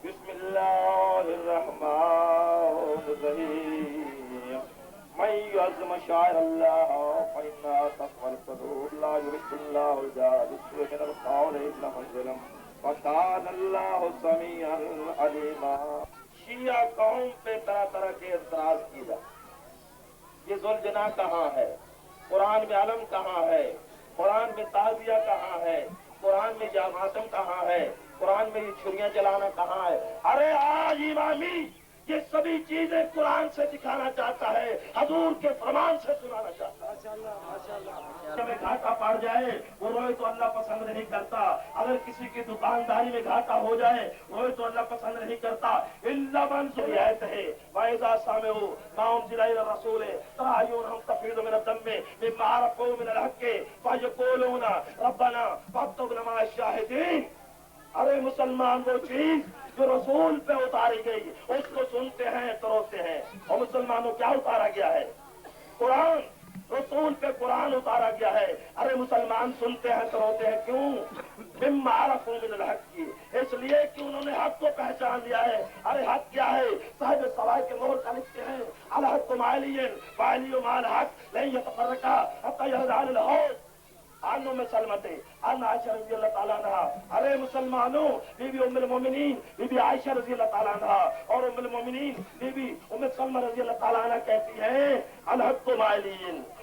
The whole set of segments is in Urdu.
بسم اللہ الرحمن الرحیم من یعظم شعائر اللہ فإنہا تقوی القلوب لا یحب اللہ الجہر بالسوء من القول الا من ظلم وکان اللہ سمیعا علیما۔ شیعہ قوم پہ طرح طرح کے اعتراض کیا، یہ ذوالجناح کہاں ہے، قرآن میں علم کہاں ہے، قرآن میں تعزیہ کہاں ہے، قرآن میں ماتم کہاں ہے، قرآن میں یہ چھریاں جلانا کہاں ہے؟ ارے آج امامی یہ سبھی چیزیں قرآن سے دکھانا چاہتا ہے، حضور کے فرمان سے سنانا چاہتا ہے۔ میں گھاٹا پڑ جائے وہ روئے تو اللہ پسند نہیں کرتا، اگر کسی کی دکانداری میں گھاٹا ہو جائے روئے تو اللہ پسند نہیں کرتا۔ الا من ذریعت ہے وَإِذَا سَمِعُوا مَا أُنزِلَ إِلَى الرَّسُولِ تَرَى أَعْيُنَهُمْ تَفِيضُ مِنَ الدَّمِّ مِمَّا عَرَفُوا مِنَ الْحَقِّ فَيَقُولُونَ رَبَّنَا فَاكْتُبْنَا مَعَ الشَّاهِدِينَ۔ ارے مسلمان وہ چیز جو رسول پہ اتاری گئی اس کو سنتے ہیں تو روتے ہیں، اور مسلمانوں کیا اتارا گیا ہے؟ قرآن، رسول پہ قرآن اتارا گیا ہے۔ ارے مسلمان سنتے ہیں تو روتے ہیں، کیوں؟ مما عرفوا من الحق، اس لیے کہ انہوں نے حق کو پہچان لیا ہے۔ ارے حق کیا ہے؟ صاحب سوائے کے مور کا لکھتے ہیں الحق معلی وعلی مع الحق لن يتفرقا حتى يرجع الحوض آنوں میں سلمتے ان عائشہ رضی اللہ تعالیٰ عنہ۔ ارے مسلمانوں، بی بی ام المومنین بی بی عائشہ رضی اللہ تعالیٰ عنہ اور ام المومنین بی بی ام سلمہ رضی اللہ تعالیٰ عنہ کہتی ہیں الحق معلی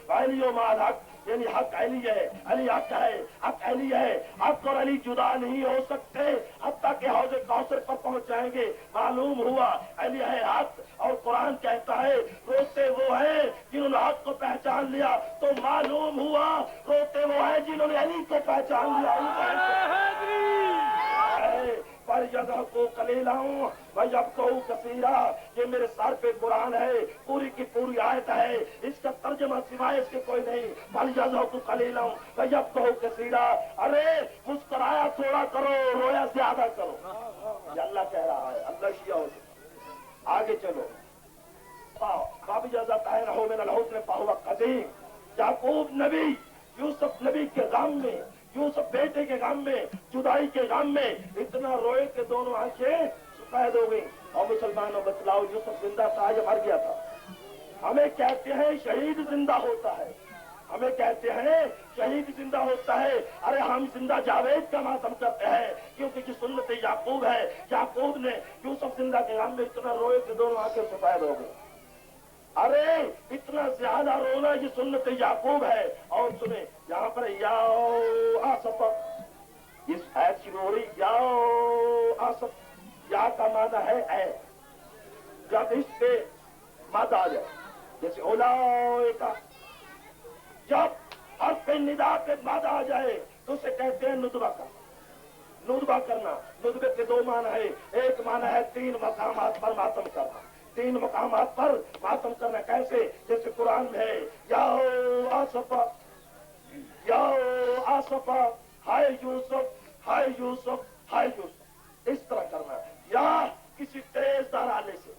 وعلی مع الحق، یعنی حق علی ہے، علی حق ہے، حق علی ہے، حق اور علی جدا نہیں ہو سکتے حتیٰ کہ حوض کوثر پر پہنچ جائیں گے۔ معلوم ہوا علی ہے حق، اور قرآن کہتا ہے روتے وہ ہیں جنہوں نے حق کو پہچان لیا، تو معلوم ہوا روتے وہ ہیں جنہوں نے علی کو پہچان لیا۔ پر یضحکوا قلیلا ویبکوا کثیرا، یہ میرے سر پہ قرآن ہے، پوری کی پوری آیت ہے، اس کا ترجمہ سوائے اس کے کوئی نہیں۔ پر یضحکوا قلیلا ویبکوا کثیرا، ارے مسکرایا تھوڑا کرو رویا زیادہ کرو، یہ اللہ کہہ رہا ہے۔ اللہ شیعہ آگے چلو، باب اجازت ہے رہو من الحسن فہو قدیم۔ یعقوب نبی یوسف نبی کے غم میں، یوسف بیٹے کے غم میں، جدائی کے غم میں اتنا روئے کہ دونوں آنکھیں سفید ہو گئی۔ اور مسلمانوں بتلاؤ یوسف زندہ تھا یا مر گیا تھا؟ ہمیں کہتے ہیں شہید زندہ ہوتا ہے، ہمیں کہتے ہیں شہید زندہ ہوتا ہے۔ ارے ہم زندہ جاوید کا ماتم کرتے ہیں، کیونکہ جو سنت یعقوب ہے، یعقوب نے یوسف زندہ کے غم میں اتنا روئے کہ دونوں آنکھیں سفید ہو گئی۔ ارے اتنا زیادہ رونا یہ سنت یعقوب ہے۔ اور سنیں یہاں پر یا آصف، اس آیت شروع ہو رہی یا آصف، یا کا معنی ہے اے، جب اس پہ مد آ جائے جیسے اولئک، جب حرف ندا پہ مد آ جائے تو اسے کہتے ہیں ندبہ کا، ندبہ کرنا۔ ندبے کے دو معنی ہے، ایک معنی ہے 3 مقامات پر ماتم کرنا، 3 مقامات پر ماتم کرنا۔ کیسے؟ جیسے قرآن میں ہے یا آصفا، یا آصفا، ہائے یوسف، ہائے یوسف، ہائے یوسف، اس طرح کرنا۔ یا کسی تیز دھار آلے سے،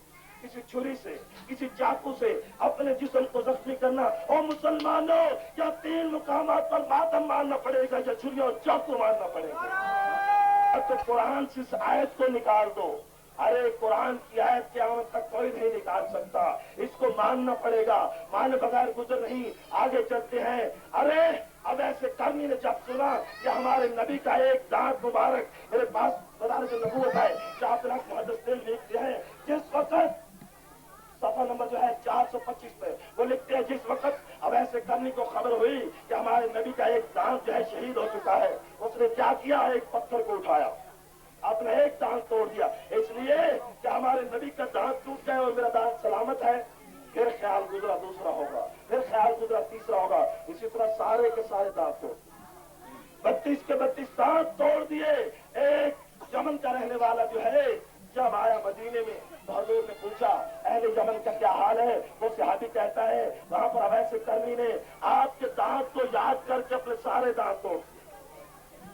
کسی چھری سے، کسی چاقو سے اپنے جسم کو زخمی کرنا۔ اور مسلمانوں یا 3 مقامات پر ماتم مارنا پڑے گا یا چھری اور چاقو مارنا پڑے گا؟ تو قرآن سے اس آیت کو نکال دو۔ ارے قرآن کی آیت قیامت تک کوئی نہیں نکال سکتا، اس کو ماننا پڑے گا، مانے بغیر گزر نہیں۔ آگے چلتے ہیں۔ ارے اب ایسے کرنی نے جب سنا کہ ہمارے نبی کا ایک دانت مبارک میرے پاس مدارج النبوت ہے، شاہ محدثین لکھتے ہیں جس وقت صفحہ نمبر جو ہے 425 پہ وہ لکھتے ہیں جس وقت اب ایسے کرنی کو خبر ہوئی کہ ہمارے نبی کا ایک دانت جو ہے شہید ہو چکا ہے، اس نے کیا کیا؟ ایک پتھر کو اٹھایا، اپنا ایک دانت توڑ دیا، اس لیے کہ ہمارے نبی کا دانت ٹوٹ جائے اور میرا دانت سلامت ہے۔ پھر خیال گزرا دوسرا ہوگا، پھر خیال گزرا تیسرا ہوگا، اسی طرح سارے کے سارے دانت توڑ، 32 کے 32 دانت توڑ دیے۔ ایک یمن کا رہنے والا جو ہے جب آیا مدینے میں تو حضور نے پوچھا اہل یمن کا کیا حال ہے؟ وہ صحابی کہتا ہے وہاں پر اویس کرنی نے آپ کے دانت کو یاد کر کے اپنے سارے دانت توڑ دیے۔